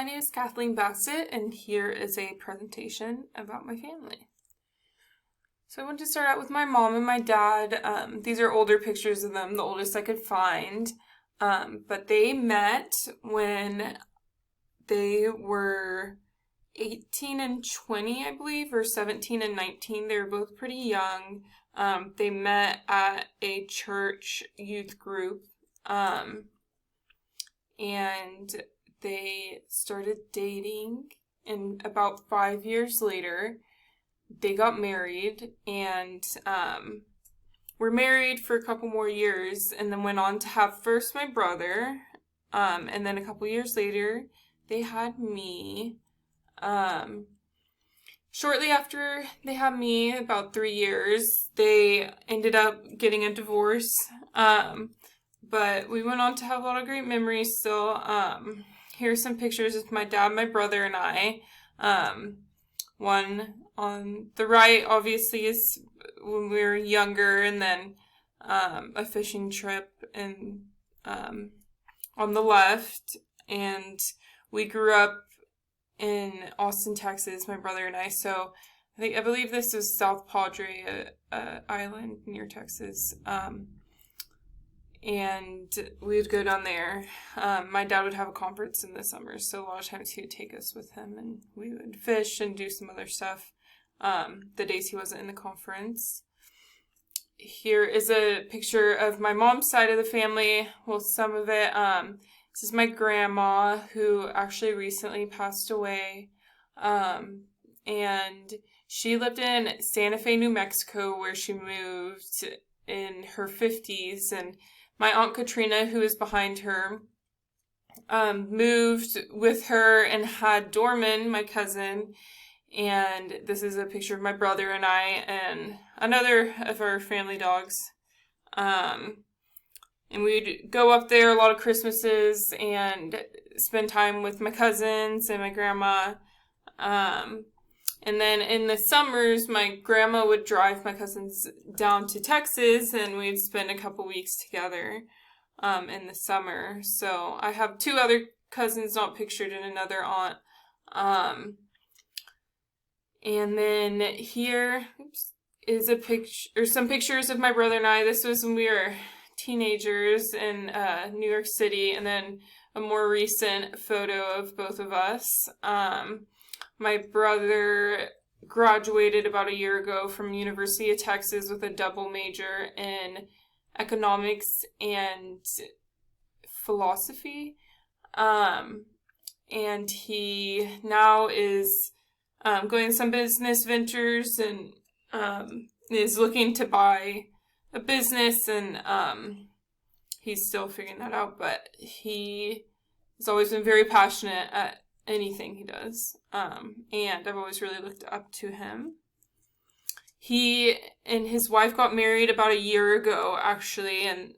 My name is Kathleen Bassett, and here is a presentation about my family. So I want to start out with my mom and my dad. These are older pictures of them, the oldest I could find. But they met when they were 18 and 20, I believe, or 17 and 19. They were both pretty young. They met at a church youth group, and they started dating, and about 5 years later, they got married, and were married for a couple more years, and then went on to have first my brother, and then a couple years later, they had me. Shortly after they had me, about 3 years, they ended up getting a divorce, but we went on to have a lot of great memories still. Here are some pictures of my dad, my brother, and I. One on the right, obviously, is when we were younger, and then a fishing trip and on the left. And we grew up in Austin, Texas, my brother and I. So I believe this is South Padre, island near Texas. And we would go down there. My dad would have a conference in the summer, so a lot of times he would take us with him, and we would fish and do some other stuff the days he wasn't in the conference. Here is a picture of my mom's side of the family. Well, some of it. This is my grandma, who actually recently passed away. And she lived in Santa Fe, New Mexico, where she moved in her 50s, and my Aunt Katrina, who is behind her, moved with her and had Dorman, my cousin, and this is a picture of my brother and I and another of our family dogs. And we'd go up there a lot of Christmases and spend time with my cousins and my grandma. And then in the summers, my grandma would drive my cousins down to Texas, and we'd spend a couple weeks together in the summer. So I have two other cousins not pictured and another aunt. And then here is a picture, or some pictures of my brother and I. This was when we were teenagers in New York City, and then a more recent photo of both of us. My brother graduated about a year ago from University of Texas with a double major in economics and philosophy. And he now is going some business ventures and is looking to buy a business, and he's still figuring that out, but he has always been very passionate at anything he does, and I've always really looked up to him. He and his wife got married about a year ago, actually, and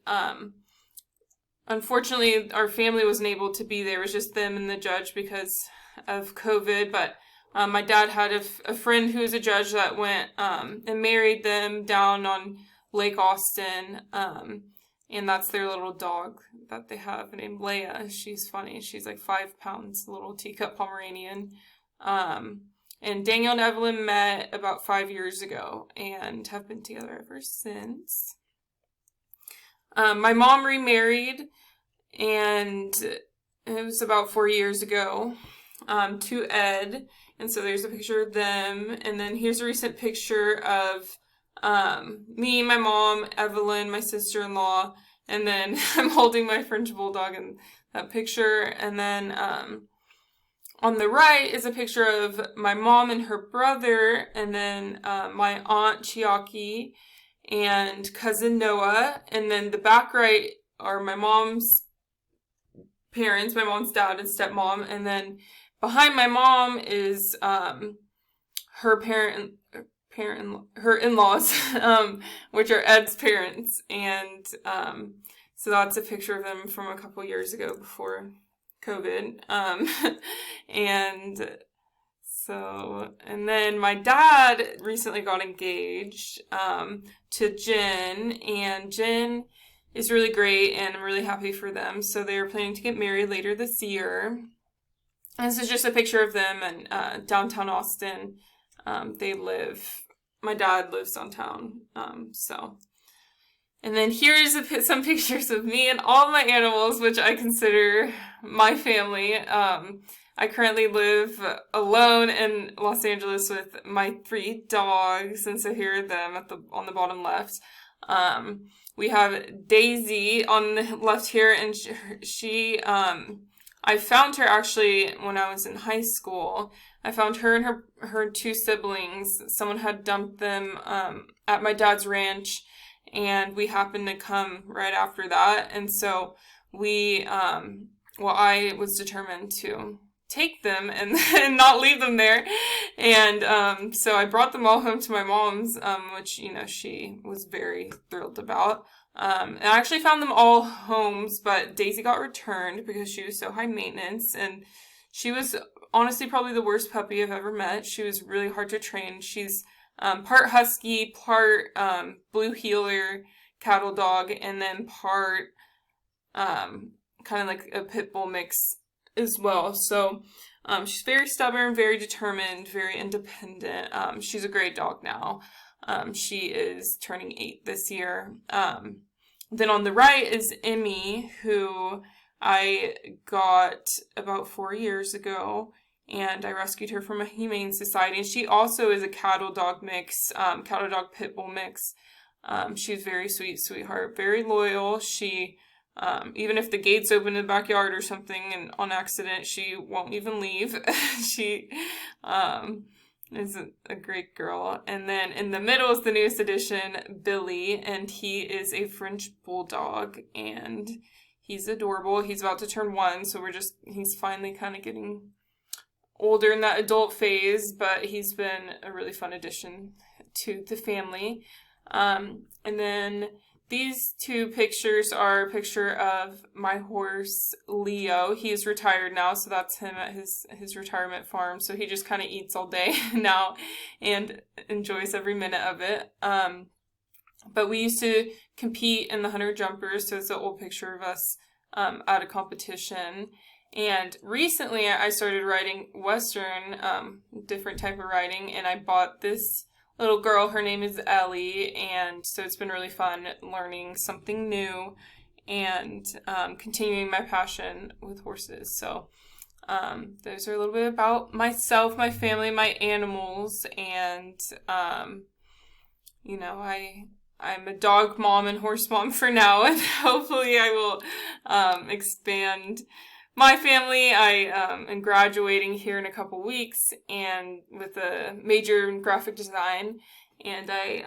unfortunately our family wasn't able to be there. It was just them and the judge because of COVID, but my dad had a friend who was a judge that went and married them down on Lake Austin, and that's their little dog that they have named Leia. She's funny. She's like 5 pounds, a little teacup Pomeranian. And Daniel and Evelyn met about 5 years ago and have been together ever since. My mom remarried, and it was about 4 years ago, to Ed. And so there's a picture of them. And then here's a recent picture of me, my mom, Evelyn, my sister-in-law, and then I'm holding my French bulldog in that picture. And then on the right is a picture of my mom and her brother, and then my aunt Chiaki and cousin Noah. And then the back right are my mom's parents, my mom's dad and stepmom. And then behind my mom is her her in-laws, which are Ed's parents, and so that's a picture of them from a couple years ago before COVID, and then my dad recently got engaged to Jen, and Jen is really great, and I'm really happy for them. So they're planning to get married later this year. And this is just a picture of them in downtown Austin. My dad lives downtown, so. And then here's some pictures of me and all my animals, which I consider my family. I currently live alone in Los Angeles with my 3 dogs, and so here are them on the bottom left. We have Daisy on the left here, and I found her actually when I was in high school. I found her and her 2 siblings. Someone had dumped them at my dad's ranch, and we happened to come right after that. And so I was determined to take them and not leave them there. And so I brought them all home to my mom's, which, she was very thrilled about. And I actually found them all homes, but Daisy got returned because she was so high maintenance, and she was honestly probably the worst puppy I've ever met. She was really hard to train. She's part husky, part blue heeler cattle dog, and then part kind of like a pit bull mix as well. So she's very stubborn, very determined, very independent. She's a great dog now. She is turning 8 this year. Then on the right is Emmy, who I got about 4 years ago, and I rescued her from a humane society. And she also is a cattle dog mix, cattle dog pit bull mix. She's very sweet, sweetheart, very loyal. She, even if the gates open in the backyard or something and on accident, she won't even leave. She, is a great girl. And then in the middle is the newest addition, Billy, and he is a French bulldog, and he's adorable. He's about to turn 1, so he's finally kind of getting older in that adult phase, but he's been a really fun addition to the family. And then these 2 pictures are a picture of my horse, Leo. He is retired now, so that's him at his retirement farm. So he just kind of eats all day now and enjoys every minute of it. But we used to compete in the 100 jumpers, so it's an old picture of us at a competition. And recently I started riding Western, different type of riding, and I bought this little girl. Her name is Ellie, and so it's been really fun learning something new and continuing my passion with horses. So those are a little bit about myself, my family, my animals, and I'm a dog mom and horse mom for now, and hopefully I will expand my family. I am graduating here in a couple weeks, and with a major in graphic design, and I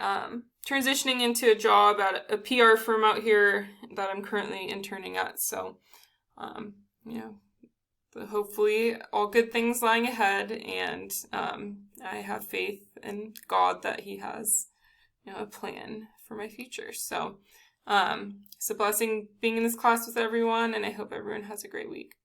transitioning into a job at a PR firm out here that I'm currently interning at. So, but hopefully all good things lying ahead, and I have faith in God that He has, a plan for my future. So, it's a blessing being in this class with everyone, and I hope everyone has a great week.